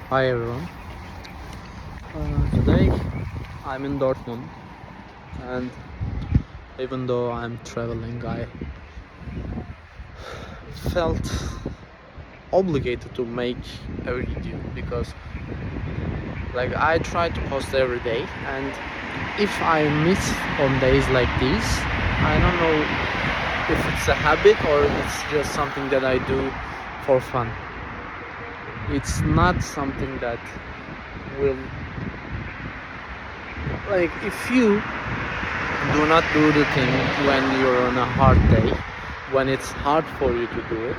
Hi everyone. Today I'm in Dortmund, and even though I'm traveling, I felt obligated to make a video because, I try to post every day, and if I miss on days like these, I don't know if it's a habit or it's just something that I do for fun. It's not something that will if you do not do the thing when you're on a hard day, when it's hard for you to do it,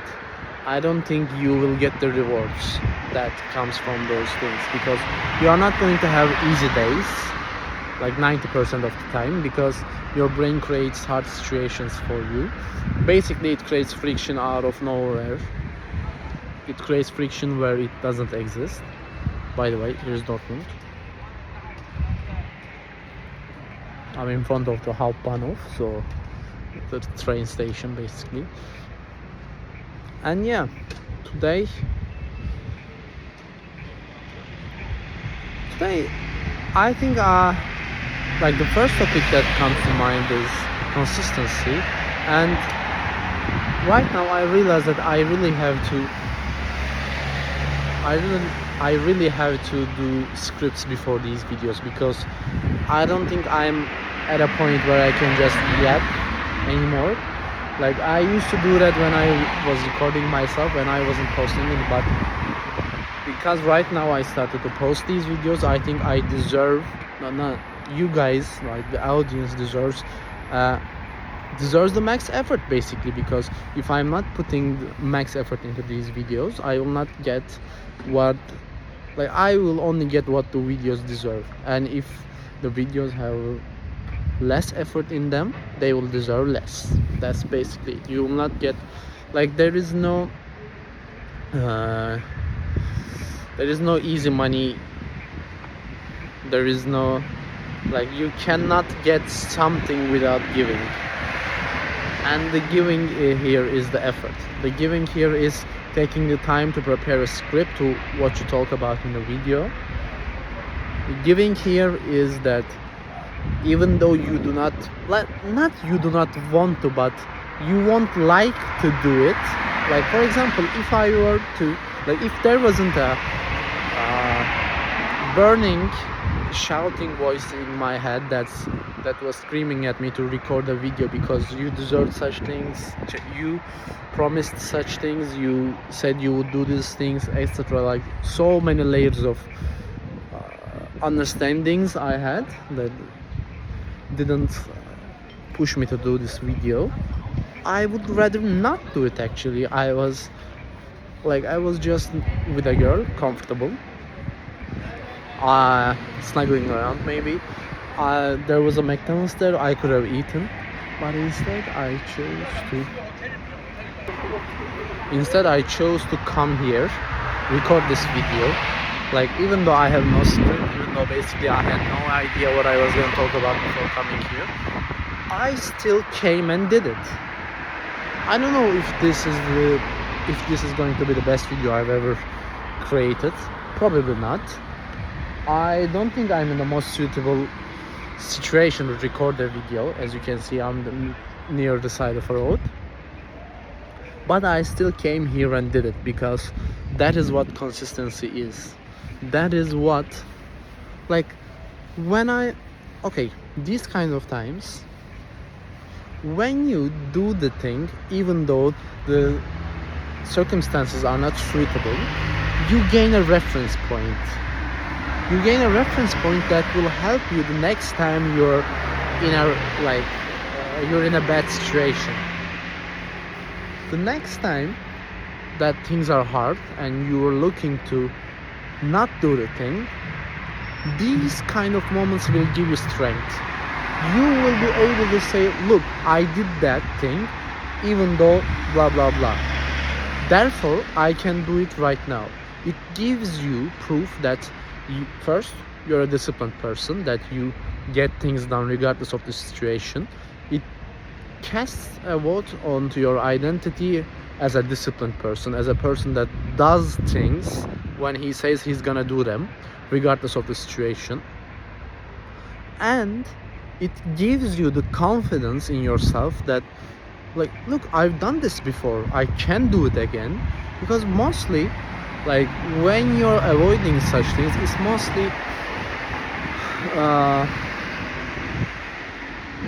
I don't think you will get the rewards that comes from those things, because you are not going to have easy days like 90% of the time, because your brain creates hard situations for you. Basically, it creates friction out of nowhere. It creates friction where it doesn't exist. By the way, here's Dortmund. I'm in front of the Hauptbahnhof, so the train station basically. And yeah, today I think the first topic that comes to mind is consistency. And right now I realize that I really have to do scripts before these videos, because I don't think I'm at a point where I can just yap anymore. Like, I used to do that when I was recording myself, when I wasn't posting it, but because right now I started to post these videos, I think I deserve, no, you guys, like the audience deserves the max effort, basically, because if I'm not putting the max effort into these videos, I will not get what, I will only get what the videos deserve. And if the videos have less effort in them, they will deserve less. That's basically it. You will not get, there is no easy money. There is no, you cannot get something without giving. And the giving here is the effort. The giving here is taking the time to prepare a script to what you talk about in the video. The giving here is that even though you do not want to, but you won't like to do it. Like, for example, if I were to, if there wasn't a burning shouting voice in my head that was screaming at me to record a video because you deserve such things, you promised such things, you said you would do these things, etc. Like, so many layers of understandings I had that didn't push me to do this video. I would rather not do it. Actually, I was just with a girl, comfortable, snuggling around. Maybe there was a McDonald's there I could have eaten, but instead I chose to come here, record this video. Even though I have no script, even though basically I had no idea what I was going to talk about before coming here, I still came and did it. I don't know if this is going to be the best video I've ever created. Probably not. I don't think I'm in the most suitable situation to record a video. As you can see, I'm near the side of a road. But I still came here and did it, because that is what consistency is. That is what, these kind of times, when you do the thing, even though the circumstances are not suitable, you gain a reference point. You gain a reference point that will help you the next time you're in a bad situation. The next time that things are hard and you're looking to not do the thing, these kind of moments will give you strength. You will be able to say, look, I did that thing even though blah blah blah, therefore I can do it right now. It gives you proof that you're a disciplined person, that you get things done regardless of the situation. It casts a vote onto your identity as a disciplined person, as a person that does things when he says he's gonna do them regardless of the situation. And it gives you the confidence in yourself that, like, look, I've done this before, I can do it again. Because mostly, like, when you're avoiding such things, it's mostly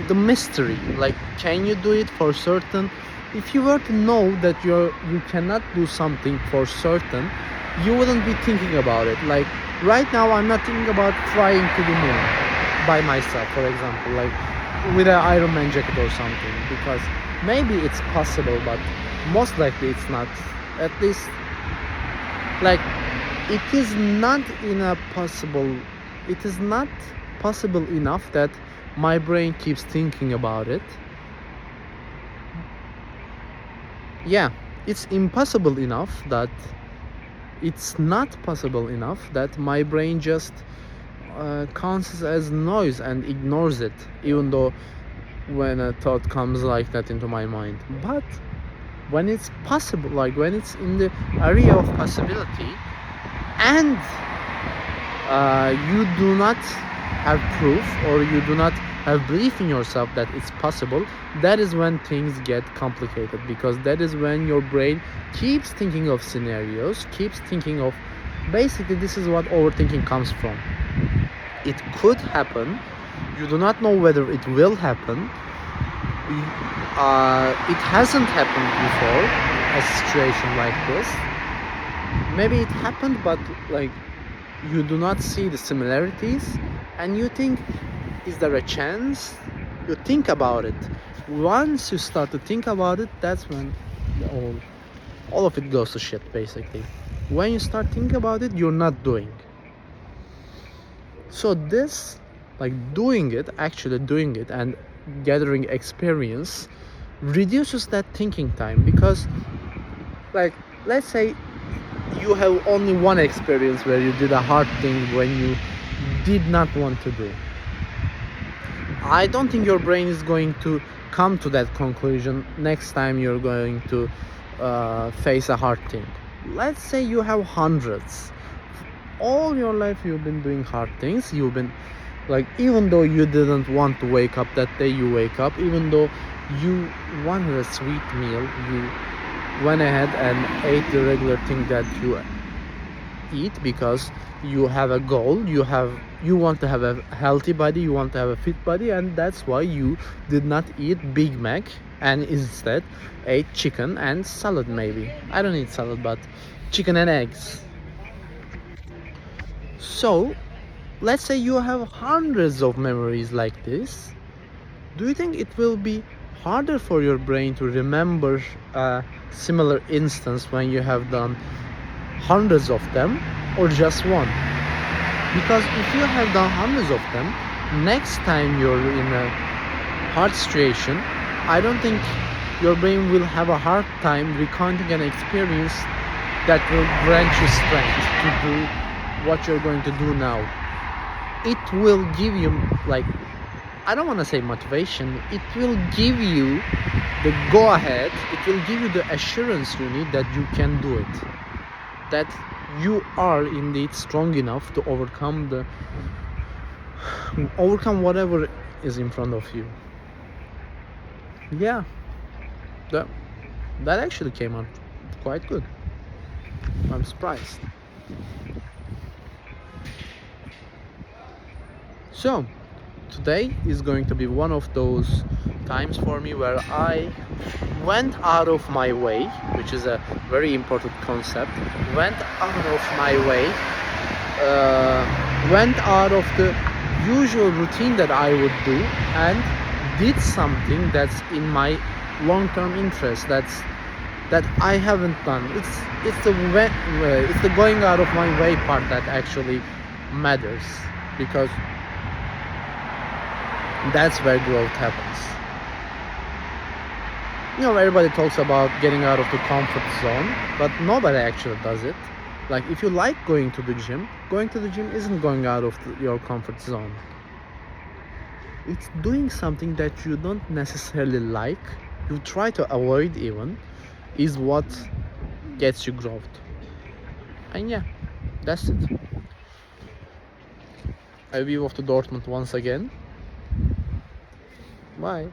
the mystery. Like, can you do it for certain? If you were to know that you cannot do something for certain, you wouldn't be thinking about it. Like, right now I'm not thinking about flying to the moon by myself, for example, like with an Iron Man jacket or something, because maybe it's possible, but most likely it's not. At least, like, it is not possible enough that my brain keeps thinking about it. Yeah, it's impossible enough that it's not possible enough that my brain just counts as noise and ignores it, even though when a thought comes like that into my mind. But when it's possible, like when it's in the area of possibility, and you do not have proof, or you do not have belief in yourself that it's possible, that is when things get complicated, because that is when your brain keeps thinking of scenarios, keeps thinking of, basically this is what overthinking comes from. It could happen, you do not know whether it will happen. It hasn't happened before, a situation like this. Maybe it happened, but like you do not see the similarities, and you think, is there a chance? You think about it. Once you start to think about it, that's when all of it goes to shit, basically. When you start thinking about it, you're not doing. So this, like, actually doing it and gathering experience reduces that thinking time. Because, like, let's say you have only one experience where you did a hard thing when you did not want to do. I don't think your brain is going to come to that conclusion next time you're going to face a hard thing. Let's say you have hundreds. All your life you've been doing hard things. You've been, like, even though you didn't want to wake up that day, you wake up. Even though you wanted a sweet meal, you went ahead and ate the regular thing that you eat, because you have a goal, you want to have a healthy body, you want to have a fit body, and that's why you did not eat Big Mac and instead ate chicken and salad. Maybe I don't eat salad, but chicken and eggs. So let's say you have hundreds of memories like this. Do you think it will be harder for your brain to remember a similar instance when you have done hundreds of them, or just one? Because if you have done hundreds of them, next time you're in a hard situation, I don't think your brain will have a hard time recounting an experience that will grant you strength to do what you're going to do now. It will give you, like, I don't want to say motivation, it will give you the go ahead, it will give you the assurance you need that you can do it, that you are indeed strong enough to overcome whatever is in front of you. Yeah, that actually came out quite good. I'm surprised. So today is going to be one of those times for me where I went out of my way, which is a very important concept. Went out of my way, went out of the usual routine that I would do, and did something that's in my long-term interest, that I haven't done. It's the going out of my way part that actually matters, because that's where growth happens. You know, everybody talks about getting out of the comfort zone, but nobody actually does it. Like, if you like going to the gym isn't going out of your comfort zone. It's doing something that you don't necessarily like, you try to avoid even, is what gets you growth. And yeah, That's it. A view of the Dortmund once again. Bye.